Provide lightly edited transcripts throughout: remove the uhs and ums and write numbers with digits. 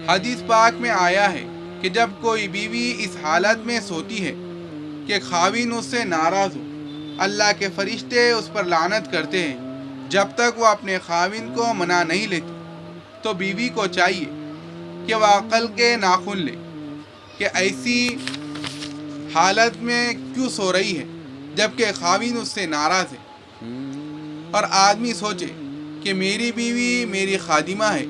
حدیث پاک میں آیا ہے کہ جب کوئی بیوی اس حالت میں سوتی ہے کہ خاوند اس سے ناراض ہو، اللہ کے فرشتے اس پر لعنت کرتے ہیں جب تک وہ اپنے خاوند کو منا نہیں لیتی۔ تو بیوی کو چاہیے کہ وہ عقل کے ناخن لے کہ ایسی حالت میں کیوں سو رہی ہے جبکہ خاوند اس سے ناراض ہے، اور آدمی سوچے کہ میری بیوی میری خادمہ ہے،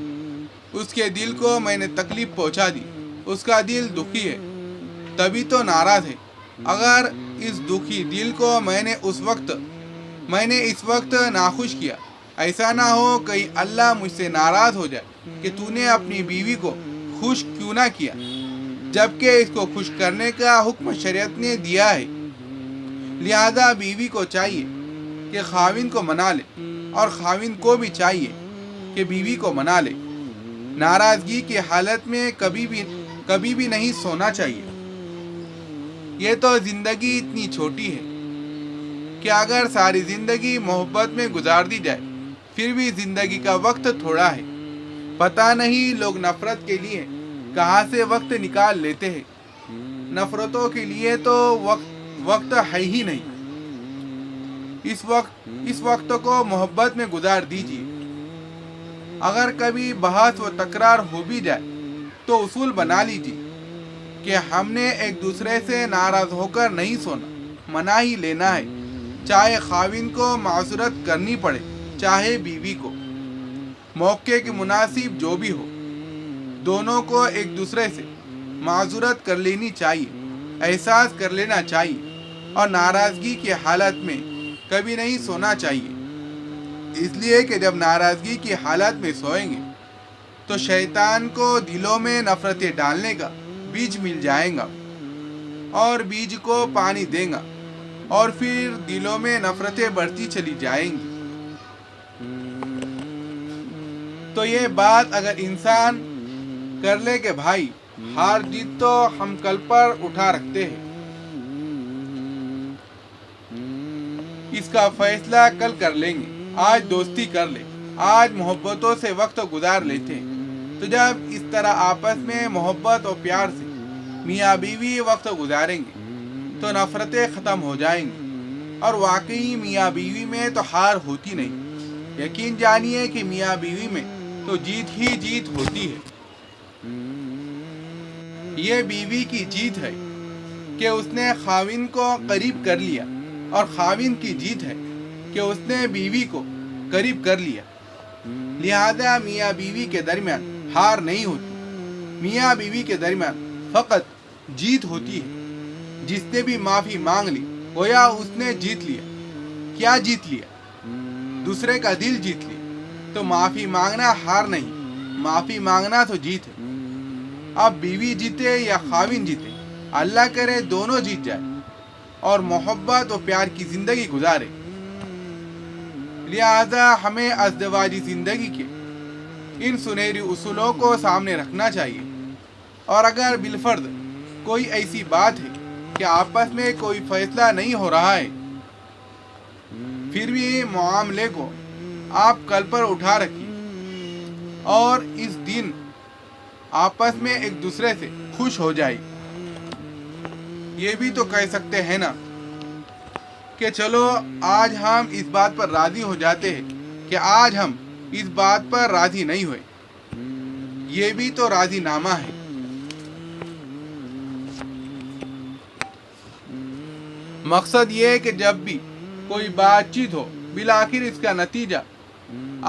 اس کے دل کو میں نے تکلیف پہنچا دی، اس کا دل دکھی ہے، تبھی تو ناراض ہے۔ اگر اس دکھی دل کو میں نے اس وقت ناخوش کیا، ایسا نہ ہو کہیں اللہ مجھ سے ناراض ہو جائے کہ تو نے اپنی بیوی کو خوش کیوں نہ کیا، جبکہ اس کو خوش کرنے کا حکم شریعت نے دیا ہے۔ لہذا بیوی کو چاہیے کہ خاوند کو منا لے، اور خاوند کو بھی چاہیے کہ بیوی کو منا لے۔ ناراضگی کی حالت میں کبھی بھی نہیں سونا چاہیے۔ یہ تو زندگی اتنی چھوٹی ہے کہ اگر ساری زندگی محبت میں گزار دی جائے پھر بھی زندگی کا وقت تھوڑا ہے۔ پتہ نہیں لوگ نفرت کے لیے کہاں سے وقت نکال لیتے ہیں۔ نفرتوں کے لیے تو وقت ہے ہی نہیں۔ اس وقت کو محبت میں گزار دیجیے۔ اگر کبھی بحث و تکرار ہو بھی جائے تو اصول بنا لیجیے کہ ہم نے ایک دوسرے سے ناراض ہو کر نہیں سونا، منا ہی لینا ہے، چاہے خاوند کو معذرت کرنی پڑے چاہے بیوی کو۔ موقع کے مناسب جو بھی ہو، دونوں کو ایک دوسرے سے معذرت کر لینی چاہیے، احساس کر لینا چاہیے، اور ناراضگی کی حالت میں کبھی نہیں سونا چاہیے۔ اس لیے کہ جب ناراضگی کی حالت میں سوئیں گے تو شیطان کو دلوں میں نفرتیں ڈالنے کا بیج مل جائے گا، اور بیج کو پانی دے گا، اور پھر دلوں میں نفرتیں بڑھتی چلی جائیں گی۔ تو یہ بات اگر انسان کر لے کہ بھائی ہار جیت تو ہم کل پر اٹھا رکھتے ہیں، اس کا فیصلہ کل کر لیں گے، آج دوستی کر لیں، آج محبتوں سے وقت گزار لیتے ہیں، تو جب اس طرح آپس میں محبت اور پیار سے میاں بیوی وقت گزاریں گے تو نفرتیں ختم ہو جائیں گی، اور واقعی میاں بیوی میں تو ہار ہوتی نہیں۔ یقین جانیے کہ میاں بیوی میں تو جیت ہی جیت ہوتی ہے۔ یہ بیوی کی جیت ہے کہ اس نے خاوند کو قریب کر لیا، اور خاوند کی جیت ہے کہ اس نے بیوی کو قریب کر لیا۔ لہذا میاں بیوی کے درمیان ہار نہیں ہوتی، میاں بیوی کے درمیان فقط جیت ہوتی ہے۔ جس نے بھی معافی مانگ لی گویا اس نے جیت لیا۔ کیا جیت لیا؟ دوسرے کا دل جیت لیا۔ تو معافی مانگنا ہار نہیں، معافی مانگنا تو جیت ہے۔ اب بیوی جیتے یا خاوند جیتے، اللہ کرے دونوں جیت جائے اور محبت و پیار کی زندگی گزارے۔ لہذا ہمیں ازدواجی زندگی کے ان سنہری اصولوں کو سامنے رکھنا چاہیے، اور اگر بالفرض کوئی ایسی بات ہے کہ آپس میں کوئی فیصلہ نہیں ہو رہا ہے، پھر بھی معاملے کو آپ کل پر اٹھا رکھیے، اور اس دن آپس میں ایک دوسرے سے خوش ہو جائے۔ یہ بھی تو کہہ سکتے ہیں نا کہ چلو آج ہم اس بات پر راضی ہو جاتے ہیں کہ آج ہم اس بات پر راضی نہیں ہوئے۔ یہ بھی تو راضی نامہ ہے۔ مقصد یہ ہے کہ جب بھی کوئی بات چیت ہو بالآخر اس کا نتیجہ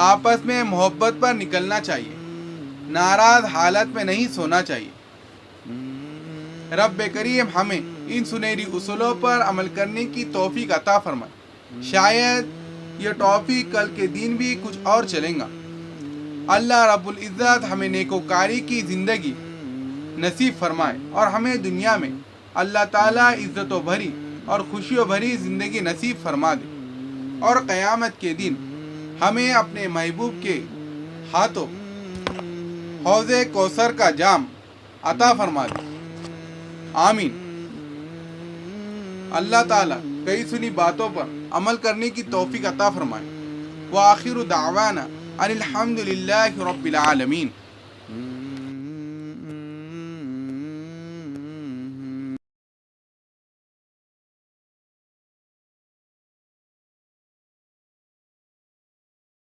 آپس میں محبت پر نکلنا چاہیے، ناراض حالت میں نہیں سونا چاہیے۔ رب کریم ہمیں ان سنہری اصولوں پر عمل کرنے کی توفیق عطا فرمائے۔ شاید یہ توفیق کل کے دن بھی کچھ اور چلیں گا۔ اللہ رب العزت ہمیں نیکوکاری کی زندگی نصیب فرمائے، اور ہمیں دنیا میں اللہ تعالیٰ عزت و بھری اور خوشی و بھری زندگی نصیب فرما دے، اور قیامت کے دن ہمیں اپنے محبوب کے ہاتھوں حوض کوثر کا جام عطا فرما دے۔ آمین۔ اللہ تعالیٰ کئی سنی باتوں پر عمل کرنے کی توفیق عطا فرمائے۔ وآخر دعوانا ان الحمد للہ رب العالمین۔